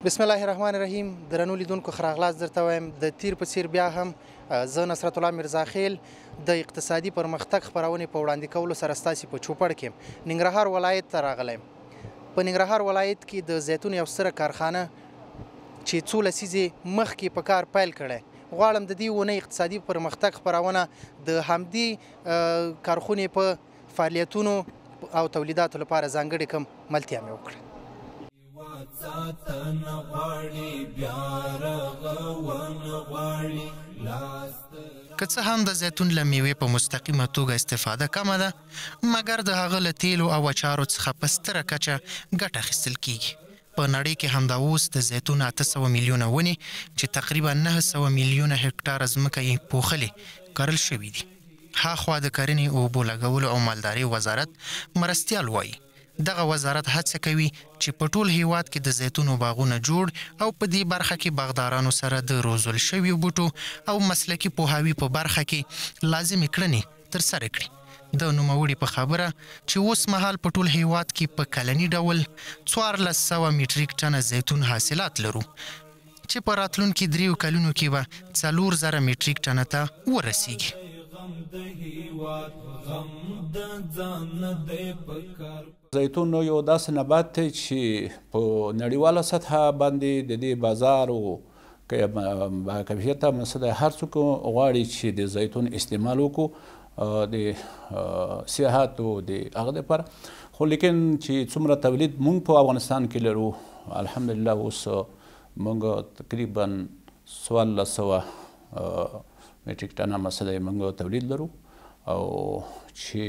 بسم الله الرحمن الرحیم. درنو لیدونکو ښه راغلاست درته وایم. د تیر په څیر بیا هم زه نصرت الله میرزاخیل د اقتصادي پرمختګ خپرونې په وړاندې کولو سره ستاسې په چوپړ کې ننګرهار ولایت ته راغلی یم. په ننګرهار ولایت کې د زیتون یو ستره کارخانه چې څو لسیزې مخکې په کار پیل کړی، غواړم د دې اونۍ اقتصادي پرمختګ خپرونه د همدې کارخونې په فعالیتونو او تولیداتو لپاره ځانګړې کوم ملتیا مې وکړه. که څه هم د زیتون له میوې په مستقیمه توګه استفاده کمه ده، مګر د هغه له تیلو او اچارو څخه په ستره کچه ګټه اخیستل کیږي. په نړۍ کې همدا اوس د زیتون 800 میلیونه ونې چې تقریبا 900 میلیونه هکټاره ځمکه یې پوښلې کرل شوي دي. هاخوا د کرنې، اوبو لګولو او مالدارۍ وزارت مرستیال وایي دغه وزارت هڅه کوي چې په ټول هیواد کې د زیتونو باغونه جوړ او په دې برخه کې باغدارانو سره د روزل شویو بوټو او مسلکي پوهاوي په برخه کې لازمي کړنې ترسره کړي. د نوموړي په خبره چې اوس مهال په ټول هیواد کې په کلني ډول 1400 میټریک ټنه زیتون حاصلات لرو، چې په راتلونکي 3 کلونو کې به 4000 میټریک ټنه ته ورسیږي. زیتون یو داسې نبات دی چې په نړیواله سطحه باندې د دې بازار او با کیفیته مسله هر څوک غواړي چې د زیتون استعمال وکړو د صحت او د هغه لپاره. خو لیکن چې څومره تولید مونږ په افغانستان کې لرو، الحمدلله اوس مونږ تقریبا 1400 میټریک ټنه مسله مونږ تولید لرو، او چې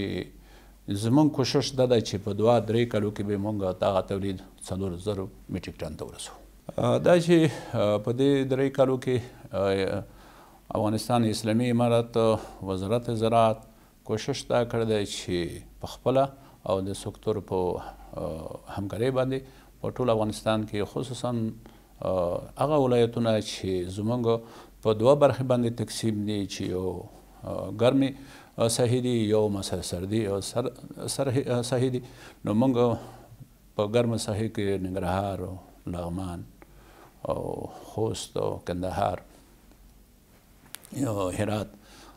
زمونږ کوشش دا ده چې په 2-3 کالو کې به مونږ دغه تولید 4000 میټریک ټن ته ورسو. دا چې په دې 3 کالو کې افغانستان اسلامي امارت وزارت زراعت کوشش دا کړی دی چې په خپله او د سکتور په همکارۍ باندې په ټول افغانستان کې خصوصا هغه ولایتونه چې زمونږ په 2 برخې باندې تقسیم دي، چې یو ګرمې ساحې دي، یو مثلا سردي او ساحې دي. نو موږ په ګرمه ساحې کې ننګرهار او لغمان او خوست او کندهار او هرات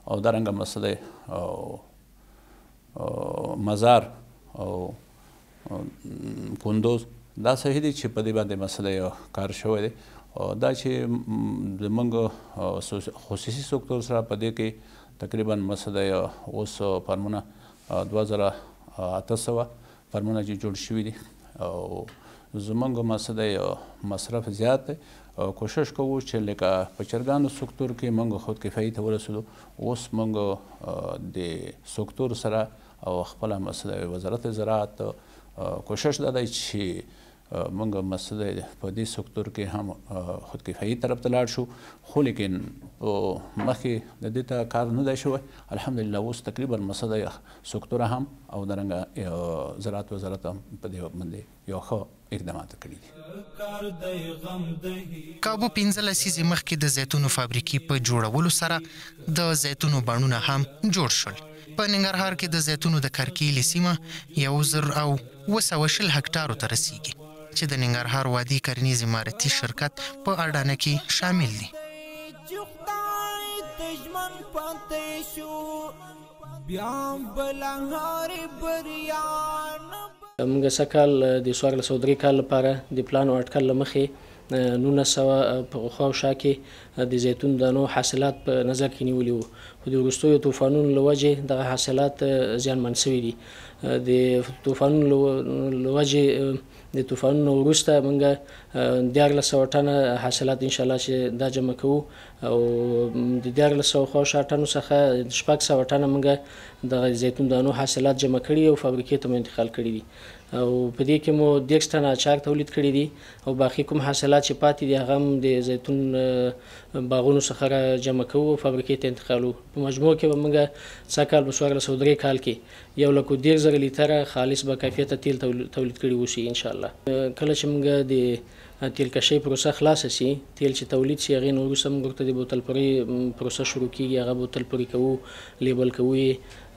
او دارنګه مسله او مزار او کندوز دا ساحې دي چې په دې باندې مسله کار شوی دی. دا چې زموږ خصوصي سکتور سره په دې کې تقریبا مسله اوس فارمونه 2800 فارمونه چې جوړ شوي دي، او زموږ مسله مصرف زیات دی. کوشش کوو چې لکه په چرګانو سکتور کې موږ خود کفایي ته ورسېدو. اوس موږ د سکتور سره او خپله مسله وزارت زراعت کوشش دا دی چې موږ مسله په دې سکتور کې هم خود کفایي طرف ته لاړ شو. خو لیکن مخکې د دې ته کار نه دی شوی. الحمدلله اوس تقریبا مسله سکتور هم او دارنګه زراعت وزارت هم په دې باندې یو ښه اقدامات کړي دي. کابو 15 لسیزې مخکې د زیتونو فابریکې په جوړولو سره د زیتونو بڼونه هم جوړ شول. په ننګرهار کې د زیتونو د کرکیلې سیمه 1020 هکټارو ته رسیږي، چې د ننګرهار وادي کرنیز امارتي شرکت په اډانه کې شامل دي. موږ سږکال د 1403 کال لپاره د پلان او اټکل له مخې 1900 په خواوشا کې د زیتون دانو حاصلات په نظر کې نیولي وو. خو د وروستیو طوفانونو له وجې دغه حاصلات زیانمن شوي دي. د طوفانونو له وجې د طوفانونو وروسته موږ 1400 ټنه حاصلات انشاءالله چې دا جمع کوو، او د 1400 خواوشا ټنو څخه 600 ټنه موږ د زیتون دانو حاصلات جمع کړي او فابریکې ته مو انتقال کړي دي. او په دې کې مو 10 ټنه اچار تولید کړي دي، او باقي کوم حاصلات چې پاتې دي هغه هم د زیتون باغونو څخه جمع کوو او فابریکې ته انتقالوو. په مجموع کې به موږ سږکال په 1403 کال کې 1,10,000 لیتره خالص با کیفیته تیل تولید کړي وشي انشاءالله. کله چې موږ د تیل کشۍ پروسه خلاصه سي، تیل چې تولید شي، هغې نه وروسته موږ ورته د بوتل پورې پروسه شروع کېږي. هغه بوتل پورې کوو، لیبل کوو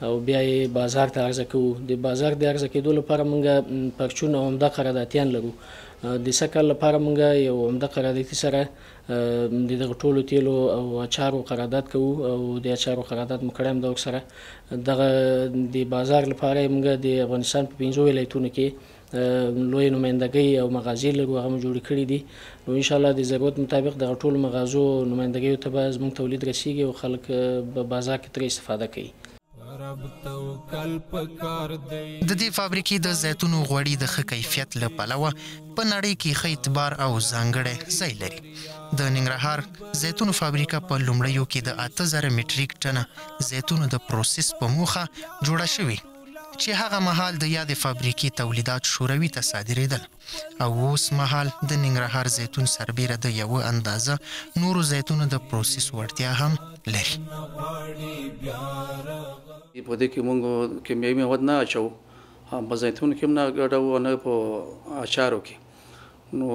او بیا یې بازار ته عرضه کوو. د بازار د عرضه کېدو لپاره موږ پرچون او عمده قراردادیان لرو، د سکل لپاره موږ یو عمده قراردادي سره د دغه ټولو تیلو او اچارو قرارداد کوو او د اچارو قرارداد مو کړی هم د سره دغه د بازار لپاره موږ د افغانستان په 15 ولایتونو کې لوی نمایندګۍ او مغازې لرو هغه مو جوړې کړي دي نو انشاءالله د ضرورت مطابق دغه ټولو مغازو نمایندګیو ته به زموږ تولید رسیږي او خلک په بازار کې ترې استفاده کوي د دې فابریکې د زیتونو غوړي د ښه کیفیت له پلوه په نړۍ کې ښه اعتبار او ځانګړی ځای لري د ننګرهار زیتونو فابریکه په لومړیو کې د 8000 میټریک ټنه زیتونو د پروسس په موخه جوړه شوې چې هغه مهال د یادې فابریکې تولیدات شوروي ته صادرېدل او اوس مهال د ننګرهار زیتون سربیره د یوه اندازه نورو زیتونو د پروسس وړتیا هم لري په دې کې موږ کیمیاوي مواد نه اچوو په زیتون کې هم نه ګډوو نه په اچارو کې نو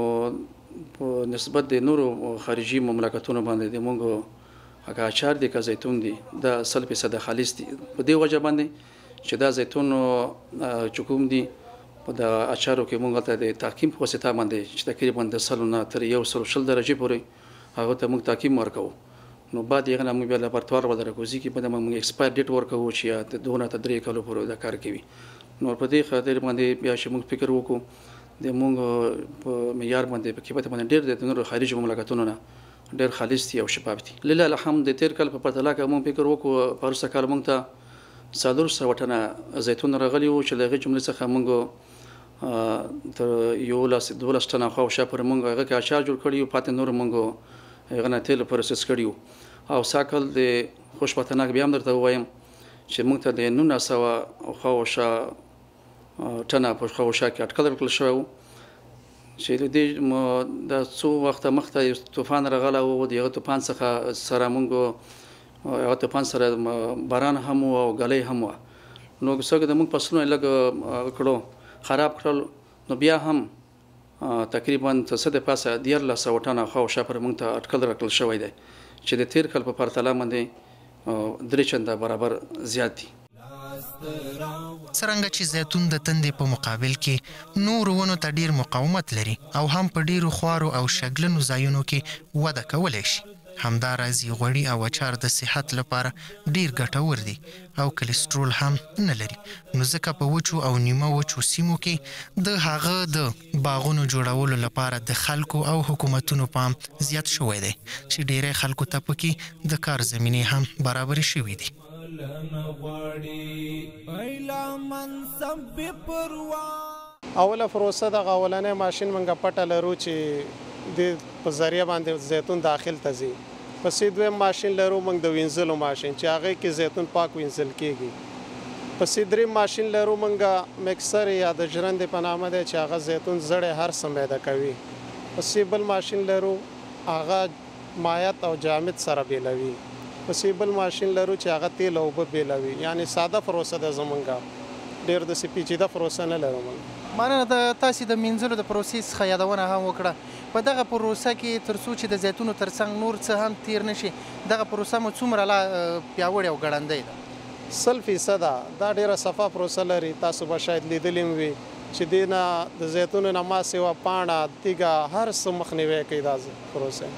په نسبت د نورو خارجي مملکتونو باندې د موږ هغه اچار دي که زیتون دي دا 100% خالص دي په دې وجه باندې چې دا زیتون چې کوم دي په د اچارو کې موږ ته د تعقیم په واسطه باندې چې تقریبا د 100 نه تر 120 درجې پورې هغه ته موږ تعقیم ورکوو نو بعد یې نه موږ بیا لابراتوار ودرې کوزي کې په موږ ایکسپایر ډیټ ورکوو چې د 2 نه 3 کالو پورې دا کار کوي نو په دې خاطر باندې بیا چې موږ فکر وکړو د موږ په معیار باندې په کیفیت باندې ډېر د نورو خارجي مملکتونو نه ډېر خالص دي او شفاف دي لله الحمد د تیر کال په پرتله کې موږ فکر وکړو په هر کال موږ ته 400 ټنه زیتون راغلی وو چې له جملې څخه موږ تر 12 ټنه خو شا پر موږ هغه کې اچار جوړ کړی او پاتې نور موږ هغه نه تیل پروسس کړیو او ساکل د خوشبختناک بیا هم درته وایم چې موږ ته د 1900 خو شا ټنه په خو شا کې اټکل ورکړل شو چې د دې د څو وخت مخته طوفان راغله او دغه طوفان څخه سره موږ هغه طوفان سره باران هم او غلې هم نو څنګه د موږ فصلونه لګ کړو خراب کړل نو بیا هم تقریبا څه د پاسه 1300 ټنه خو شا پر موږ ته اټکل ورکړل شوی دی چې د تیر کال په پرتله باندې 3 چنده برابر زیات دي څرنګه چې زیتون د تندې په مقابل کې نور ونو ته ډیر مقاومت لري او هم په ډیرو خوارو او شګلنو ځایونو کې وده کولی شي همداراز غوړي او اچار د صحت لپاره ډیر ګټور دي او کلسترول هم نه لري نو ځکه په وچو او نیمه وچو سیمو کې د هغه د باغونو جوړولو لپاره د خلکو او حکومتونو پام زیات شوی دی چې ډیری خلکو ته پکې د کار زمینې هم برابر شوي دي اوله پروسه د اولنې ماشين منګه پټه لرو چې د په ذریعہ باندې زیتون داخل ته ځي پسې دویم ماشين لرو موږ د وینځلو ماشين چې هغه کې زیتون پاک وینځل کیږي پسې دریم ماشين لرو موږ مکسر یا د ژرندې په نامه دی چې هغه زیتون زړې هر څه میده کوي پسې بل ماشين لرو هغه مایعات او جامد سره بیلوي پسې بل ماشين لرو چې هغه تیل او اوبه بیلوي یعنی ساده پروسه ده زمونږه ډېر د پیچیده پروسه نه لرو مننه د تاسې د مینځلو د پروسس ښه یادونه هم وکړه په دغه پروسه کې تر څو چې د زیتونو ترڅنګ نور څه هم تیر نشي دغه پروسه مو څومره لا پیاوړې او ګړندۍ ده 100% دا ډیره صفه پروسه لري تاسو به شاید لیدلی وي چې دینه د زیتونو نه ما سیوا پاڼه تیګه هر څه مخنیوي کوي دا پروسه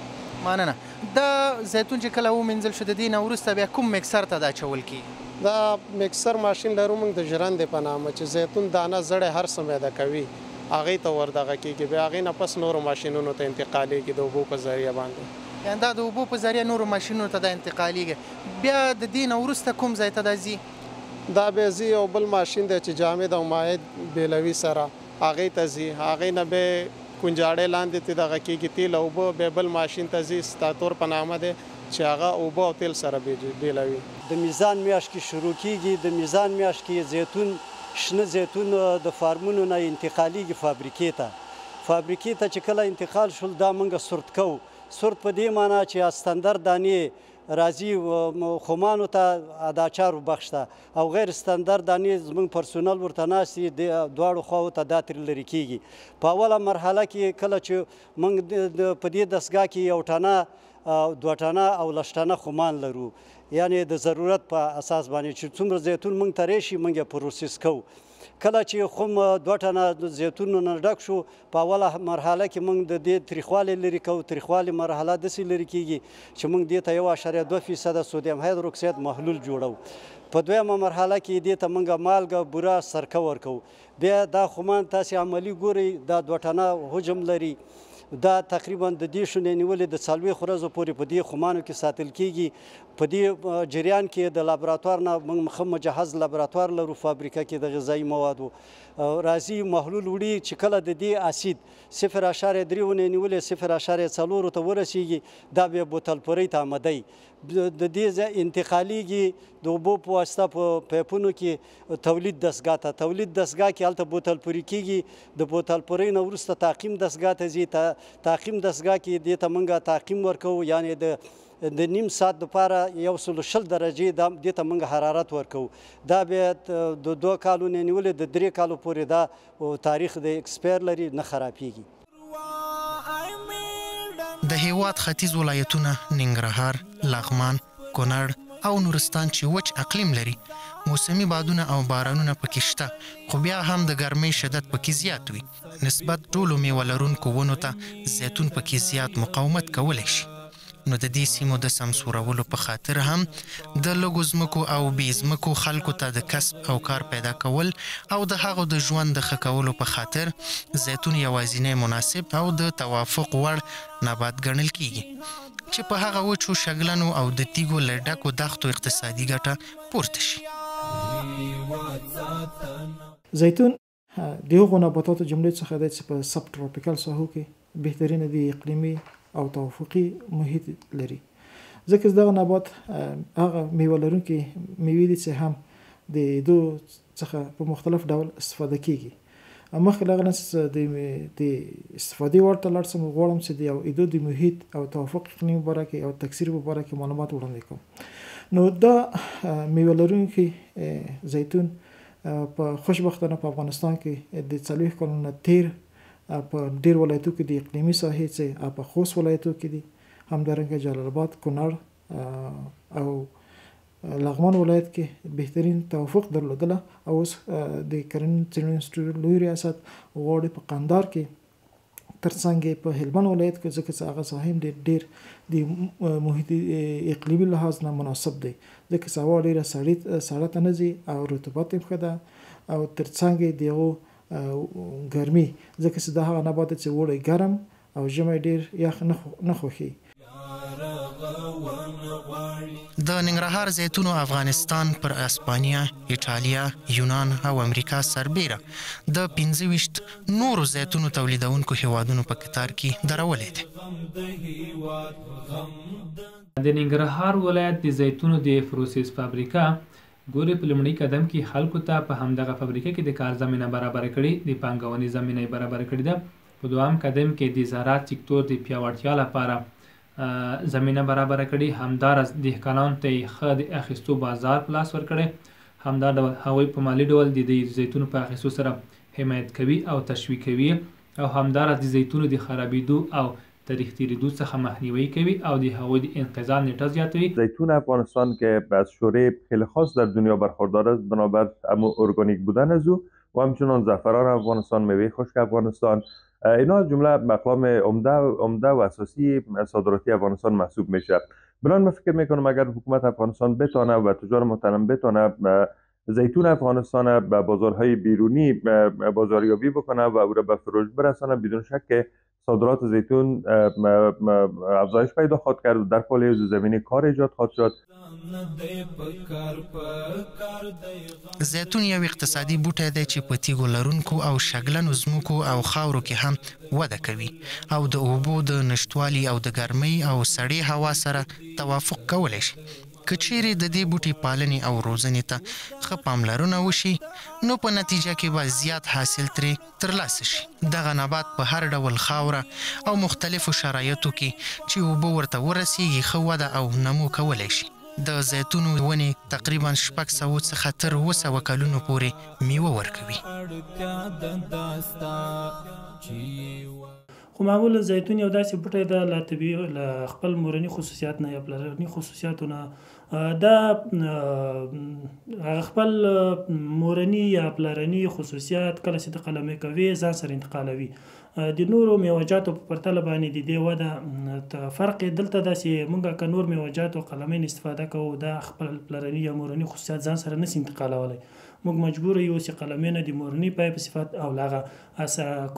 مننه دا زیتون چې کله ومینځل شو د دې نه وروسته بیا کوم مکسر ته دا اچول کیږي دا مکسر ماشین لرو موږ د ژرندې په نامه چې زیتون دانه زړې هر څه میده کوي هغې ته وردغه کېږي بیا هغې نه پس نورو ماشینونو ته انتقالېږي د اوبو په ذریعه باندې یعنې دا د اوبو په ذریعه نورو ماشینونو ته دا انتقالېږي بیا د دې نه وروسته کوم ځای ته دا ځي دا بیا ځي یو بل ماشین دی چې جامد او مایع بیلوي سره هغې ته ځي هغې نه بیا کونجاړې لاندې ته دغه کېږي تیل او اوبه بیا بل ماشین ته ځي ستاتور په نامه دی چې هغه اوبه او تیل سره بیلوي د میزان میاشت کې شروع کیږي د میزان میاشت کې زیتون شنه زیتون د فارمونو نه انتقالیږي فابریکې ته چې کله انتقال شول دا موږ سورت کوو سورت په دې معنی چې استاندار دانې راځي خمانو ته د اچارو بخش ته او غیر استاندار دانې زموږ پرسونل ورته ناست دي دواړو خواو ته دا ترې لرې کیږي په اوله مرحله کې کله چې موږ په دې دستګاه کې یو ټانه 2 ټانه او لس ټانه خمان لرو یعنی د ضرورت په اساس باندې چې څومره زیتون موږ ته راشي موږ یې پروسس کوو کله چې خم 2 ټنه زیتونونه ډک شو په اوله مرحله کې موږ د دې تریخوالی لرې کوو. تریخوالي مرحله داسې لرې کېږي چې موږ دې ته 1.2% سودیم هایدروکساید محلول جوړو. په دویمه مرحله کې دې ته موږ مالګه بوره سرکه ورکوو. بیا دا خمان تاسې عملي ګورئ دا 2 ټنه حجم لري. دا تقریبا د دې شونې نیولې د 40 ورځو پورې په دې خمانو کې ساتل کېږي. په دې جریان کې د لابراتوار نه موږ مجهز لابراتوار لرو فابریکه کې د غذایي موادو راځي محلول وړي چې کله د دې اسید 0.3 ونې نیولې 0.4 ته ورسیږي دا بیا بوتل پورې ته آمده د دې انتقالیږي د اوبو په واسطه په پیپونو کې تولید دستګاه ته دستګاه کې هلته بوتل پورې کېږي. د بوتل پورې نه وروسته تعقیم دستګاه ته ځي. تعقیم دستګاه کې دې ته موږ تعقیم ورکوو یعنې د نیم ساعت دپاره 120 درجې دې ته موږ حرارت ورکوو. دا بیا د 2 کالو نه نیولې د 3 کالو پورې دا تاریخ د اکسپایر لري نه خرابېږي. د هیواد ختیځ ولایتونه ننګرهار، لغمان، کونړ او نورستان چې وچ اقلیم لري موسمي بادونه او بارانونه پکې شته، خو بیا هم د ګرمۍ شدت پکې زیات وي. نسبت ټولو میوه لرونکو ونو ته زیتون پکې زیات مقاومت کولی شي. نو د دې سیمو د سمسورولو په خاطر هم د لږو ځمکو او بې ځمکو خلکو ته د کسب او کار پیدا کول او د هغو د ژوند د ښه کولو په خاطر زیتون یوازینی مناسب او د توافق وړ نبات ګڼل کیږي چې په هغه وچو شګلنو او د تیږو له ډکو دښتو اقتصادي ګټه پورته شي. زیتون د هغو نباتاتو جملې څخه دی چې په سب تروپیکل ساحو کې بهترینه د اقلیمي او توافقي محیط لري. ځکه دغه نبات هغه میوه لرونکي میوې دي چې هم د ایدو څخه په مختلف ډول استفاده کیږي. مخکې له هغه نه د استفادې وړ ته لاړ شم غواړم چې د یو ایدو د محیط او توافق اقلیم په باره کې او تکثیر په باره کې معلومات وړاندې کوم. نو دا میوه لرونکي زیتون په خوشبختانه په افغانستان کې د 40 کلونو تیر په ډیر ولایتو کې د اقلیمي ساحې چې په خوست ولایتو کې دي، همدارنګه جلال آباد، کونړ او لغمان ولایت کې بهترین توافق درلودله. او اوس د کرنې څیړنې انسټیټیوټ لوی ریاست غواړي په قندهار کې ترڅنګ په هلمند ولایت کې ځکه چې هغه ساحه هم ډیر د محیط اقلیمي لحاظ نه مناسب دی ځکه چې هوا ډیره سړه ته نه ځي او رطوبت هم ښه ده او ترڅنګ د هغو ګرمي ځکه چې دا هغه نبات چې وړی ګرم او ژمی ډیر یخ نه خوښي. د ننګرهار زیتونو افغانستان پر اسپانیا، ایټالیا، یونان او امریکا سربیره د 25 نورو زیتونو تولیدونکو هیوادونو په کتار کې درولې ده. د ننګرهار ولایت د زیتونو د پروسس فابریکه ګوري په لومړي قدم کې خلکو ته په همدغه فابریکه کې د کار زمینه برابر کړي، د پانګونې زمینه برابر کړي ده. په دوام قدم کې د زراعت سکتور د پیاوړتیا لپاره زمینه برابر کړي، همدارس دهقانانو ته ښه د اخیستو بازار په لاس ورکړي، همدا ډول هغوی په مالي ډول د زیتونو په اخیستو سره حمایت کوي او تشویق کوي او همدارس د زیتونو د خرابېدو او تاریخ تیریدو څخه مخنیوی کوي او د هغوی د انقضا نیټه زیاتوي. زیتون افغانستان که از شهره خیلی خاص در دنیا برخوردار است بنابر ارگانیک بودن از او و همچنان زعفران افغانستان، میوه خشک افغانستان، اینا جمله مقام عمده و اساسی صادراتی افغانستان محسوب میشه. بنابراین من فکر میکنم اگر حکومت افغانستان بتونه و تجار محترم بتونه زیتون افغانستان به بازارهای بیرونی بازاریابی بکنه و او را به فروش برسانه، بدون شک که صادرات زیتون افزایش پیدا خواهد کرد و در پای زمینه کار ایجاد خواهد شد. زیتون یو اقتصادي بوټی دی چې په تیږو لرونکو او شګلنو ځمکو او خاورو کې هم وده کوي او د اوبو د نشتوالي او د ګرمۍ او سړې هوا سره توافق کولی شي. که چیرې د دې بوټي پالنې او روزنې ته ښه پاملرنه وشي نو په نتیجه کې به زیات حاصل ترې ترلاسه شي. دغه نبات په هر ډول خاوره او مختلفو شرایطو کې چې اوبه ورته ورسیږي ښه وده او نمو کولی شي. د زیتونو ونې تقریبا 600 څخه تر 200 کلونو پورې میوه ورکوي. خو معمولا زیتون یو داسې بوټی ده له طبیعي له خپل مورني خصوصیات نه یا پلرني خصوصیاتو نه دا هغه خپل مورني یا پلرني خصوصیات کله چې د قلمي کوي ځان سره انتقالوي. د نورو میوجاتو په پرتله باندې د دې وده فرق دلته دا چې موږ که نور میوجاتو قلمین استفاده کوو دا خپل پلرني یا مورني خصوصیات ځان سره نشي انتقالولی. موږ مجبور یو چې قلمینه د مورني پای په صفت او لاغه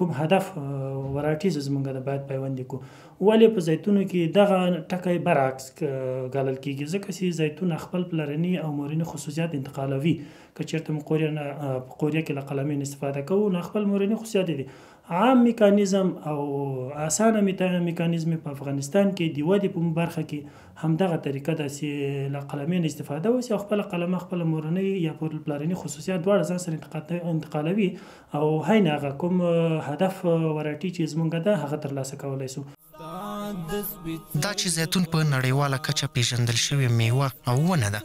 کوم هدف ورایټیز زمونږ د باید پیوند کو. ولې په زیتونو کې دغه ټکی برعکس ګالل کیږي ځکه چې زیتون خپل پلرني او مورني خصوصیات انتقالوي. که چېرته موږ قوریه کې له قلمین استفاده کوو نو خپل مورني خصوصیات دي. عام میکانیزم او اسانه میکانیزم په افغانستان کې د ودې په برخه کې همدغه طریقه ده چې له قلمین استفاده وشي او خپل قلمه خپل مورني یا پلرني خصوصیات دواړه ځان سره انتقالوي او هین هغه کوم هدف ورایټي چې زمونږ ده هغه ترلاسه کولی شو. دا چې زیتون په نړیواله کچه پیژندل شوې میوه او ونه ده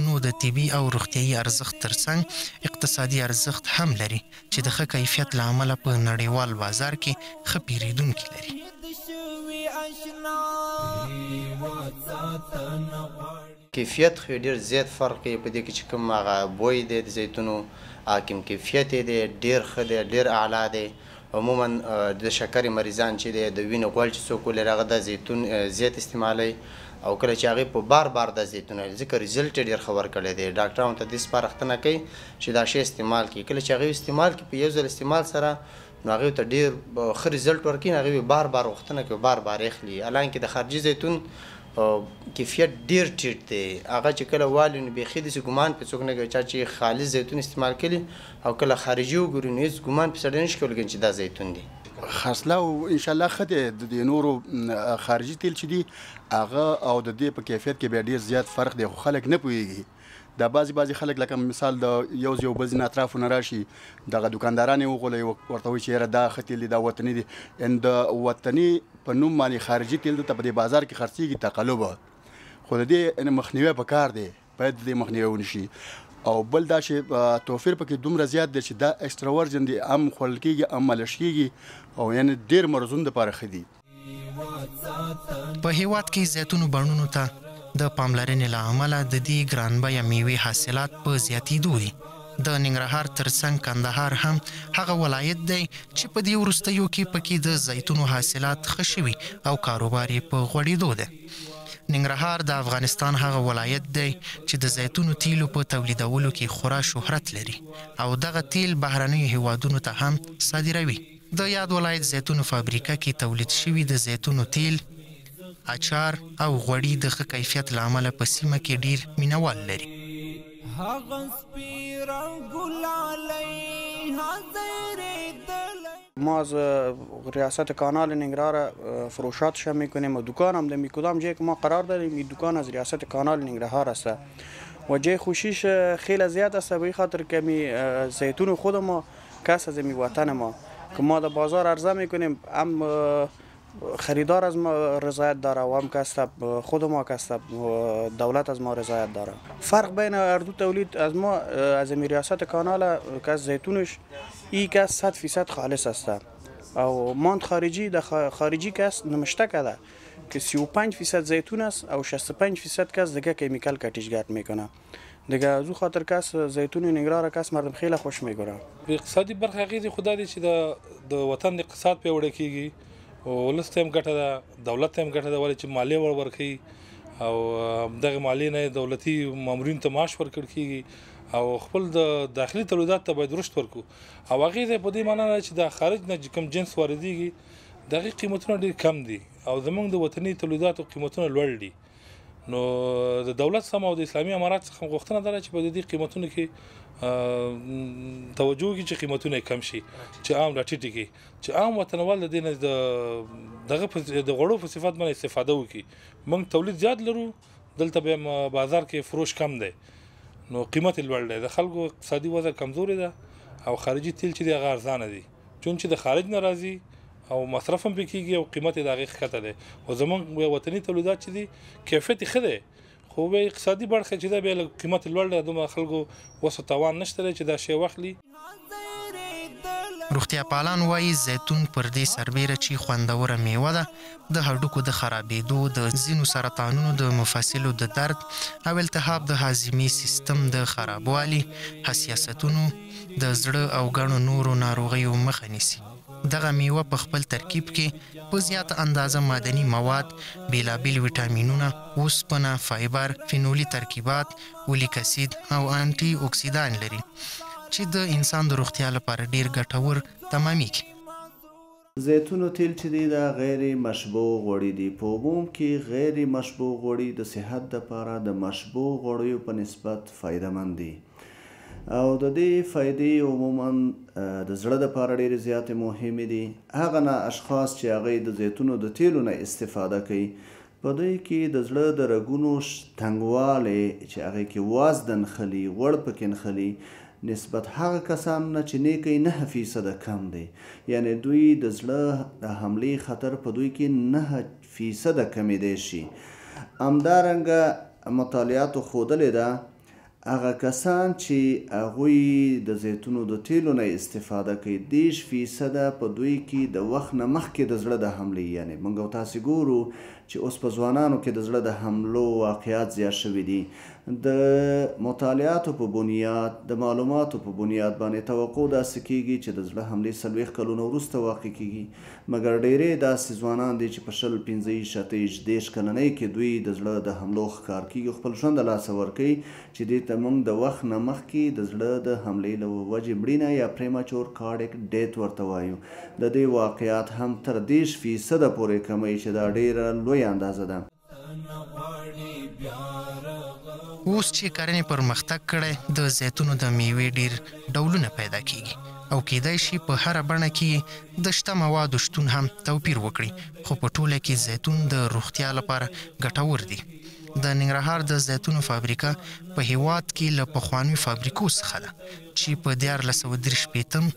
نو د طبي او روغتیایي ارزښت ترڅنګ اقتصادي ارزښت هم لري چې د ښه کیفیت له امله په نړیوال بازار کې ښه پیرودونکي لري. کیفیت خو ډېر زیات فرق یې په دې کې چې کوم هغه بوی دی د زیتونو کوم کیفیت یې دی ډېر ښه دی ډېر اعلی دی. عموما د شکرې مریضان چې دی د وینې غوړ چې څوک ولري هغه د زیتون زیات استعمالوي او کله چې هغې په بار د زیتون ځکه ریزلټ یې ډېر ښه ورکړی دی. ډاکټرانو ته دې سپارښتنه کوي چې دا شی استعمال کړي. کله چې هغې استعمال کړي په یو ځل استعمال سره نو هغې ته ډېر ښه ریزلټ ورکوي. هغې بار غوښتنه کوي بار اخلي. حالانکې د خارجي زیتون کیفیت ډېر ټیټ دی. هغه چې کله والي نو بیخي داسې ګمان پې څوک نه کوي چا چې خالص زیتون استعمال کړي او کله خارجي وګوري نو هېڅ ګمان پې سړی نشي کولی چې دا زیتون دی. خاصله او انشاءالله ښه دی. د نورو خارجي تیل چې دي هغه او د دې په کیفیت کې بیا ډېر زیات فرق دی خو خلک نه پوهېږي. دا بعضې خلک لکه مثال د یو بل ځینې اطرافو نه راشي دغه دکانداران یې وغولوي ورته وایي چې یاره دا ښه تیل دی دا وطني دی. د وطني په نوم باندې خارجي تیل دلته په دې بازار کې خرڅېږي تقلبه. خو د دې مخنیوی پکار دی باید د دې مخنیوی ونشي. او بل دا چې توفیر پکې دومره زیات دی چې دا ایکسټرا ورجن دی هم خوړل کېږي هم ملش کېږي او یعنې ډېر مرزون دپاره ښه دي. په هیواد کې زیتونو بڼونو ته د پاملرنې له امله د دې ګران بیه میوې حاصلات په زیاتېدو دي. د ننګرهار ترڅنګ کندهار هم هغه ولایت دی چې په دې وروستیو کې پکې د زیتونو حاصلات ښه شوي او کاروبار یې په غوړېدو دی. ننګرهار د افغانستان هغه ولایت دی چې د زیتونو تیلو په تولیدولو کې خورا شهرت لري او دغه تیل بهرنیو هیوادونو ته هم صادروي. د یاد ولایت زیتونو فابریکه کې تولید شوي د زیتونو تیل اچار او غوړي د ښه کیفیت له امله په سیمه کې ډیر مینوال لري. ما از ریاست کانال ننگرهار فروشاتش میکنیم و دکانم در کدام جایی که ما قرار داریم این دکان از ریاست کانال ننگرهار است و جای خوشیش خیلی زیاد است به خاطر که می زیتون خود ما کس از می وطن ما که ما در بازار عرضه میکنیم هم خریدار از ما رضایت داره و هم کسب خود ما کسب دولت از ما رضایت داره. فرق بین هر دو تولید از ما از ریاست کانال که زیتونش ای که 100% خالص است او ماند خارجی در خارجی کس نمشته کرده که 35% زیتون است او 65% کس دیگه کیمیکال کاتیجگرد میکنه. دیگه از او خاطر کس زیتون ننگرهار کس مردم خیلی خوش میگیره. اقتصادي برخه غیزي خدای دی چې د وطن اقتصاد پیوړی کیږي او ولس ته هم ګټه ده دولت ته هم ګټه ده ولې چې مالیه ورکوي او دغه مالیې نه دولتي مامورینو ته معاش ورکړل کیږي او خپل د داخلي تولیدات ته باید رشد ورکړو او هغې ته په دې معنا نه چې د خارج نه کوم جنس واردېږي د هغې قیمتونه ډېر کم دي او زموږ د وطني تولیداتو قیمتونه لوړ دي. نو د دولت څخه او د اسلامي امارات څخه غوښتنه ده چې په دې قیمتونو کې توجه وکړي چې قیمتونه کم شي چې عام راټیټ کړي چې عام وطنوال د دې نه د غوړو په صفت باندې استفاده وکړي. موږ تولید زیات لرو دلته به بازار کې فروش کم دی نو قیمت یې لوړ دی د خلکو اقتصادي وضع کمزورې ده او خارجي تیل چې دی هغه ارزانه دي چون چې د خارج نه راځي او مصرف هم پې کېږي او قیمت یې د هغې ښکته دی او زموږ وطني تولیدات چې دي کیفیت یې ښه دی خو بیا اقتصادي برخه چې دا بیا قیمت لوړ دی دومره خلکو وس او توان نشته دی چې دا شی واخلي. روغتیا پالان وایي زیتون پر دې سربیره چې خوندوره میوه ده د هډوکو د خرابېدو، د ځینو سرطانونو د مفاصلو د درد او التهاب د هاضمې سیستم د خرابوالي، حساسیتونو، د زړه او ګڼو نورو ناروغیو مخه نیسي. دغه میوه په خپل ترکیب کې په زیاته اندازه معدني مواد، بیلابیل ویټامینونه، اوسپنه، فایبر، فینولي ترکیبات، اولیک اسید او انټي اکسیدان لري چې د انسان د روغتیا لپاره ډیر ګټور تمامېږي. زیتونو تیل چې دی دا غیر مشبوع غوړي دي. په عموم کې غیر مشبوع غوړي د صحت لپاره د مشبوع غوړیو په نسبت فایده‌مند دي او د دې فایدې عموما د زړه لپاره ډېرې زیاتې مهمې دي. هغه نه اشخاص چې هغوی د زیتونو د تیلو نه استفاده کوي په دوی کې د زړه د رګونو تنګوالی چې هغې کې وازده نښلي، غوړ پکې نښلي، نسبت هغه کسانو نه چې نیکی 9% کم دی. یعنی دوی د زړه د حملې خطر په دوی کې 9% کمیدی شي. همدارنګه مطالعاتو ښودلې ده هغه کسان چې هغوی د زیتونو د تیلو نه استفاده کوي 10% په دوی کې د وخت نه مخکې د زړه د حملې، یعنی موږ او تاسې ګورو چې اوس په ځوانانو کې د زړه د حملو واقعات زیات شوي دي. د مطالعاتو په بنیاد، د معلوماتو په بنیاد باندې توقع داسې کیږي چې د زړه حملې 40 کلونو وروسته واقع کیږي، مګر ډیری داسې ځوانان دي چې په 20، 25، 30 کلنۍ کې دوی د زړه د حملو ښکار کیږي، خپل ژوند د لاسه ورکوي چې دې ته موږ د وخت نه مخکې د زړه د حملې له وجې مړینه یا پریمچور کارډیک ډیت ورته وایو. د دې واقعات هم تر 10% پورې کمی چې دا ډیره لویه اندازه ده. اوس چې کرنې پرمختګ کړی د زیتونو د میوې ډیر ډولونه پیدا کیږي او کیدای شي په هره بڼه کې د شته موادو شتون هم توپیر وکړي، خو په ټوله کې زیتون د روغتیا لپاره ګټور دی. د ننګرهار د زیتونو فابریکه په هیواد کې له پخوانیو فابریکو څخه ده چې په 1435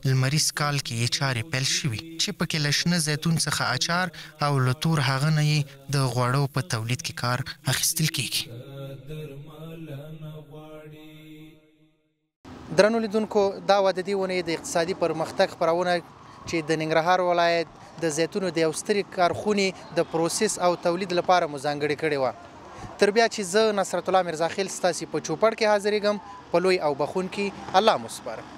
لمریز کال کې یې چارې پیل شوي چې پکې له شنه زیتون څخه اچار او له تور هغه نه یې د غوړو په تولید کې کار اخیستل کیږي. درنو لیدونکو، دا وه د دې اونۍ د اقتصادي پرمختګ خپرونه چې د ننګرهار ولایت د زیتونو د یو سترې کارخونې د پروسس او تولید لپاره مو ځانګړې کړې وه. تر بیا چې زه نصرت الله میرزاخیل ستاسې په چوپړ کې حاضرېږم، په لوی او بخونکي الله مو سپاره.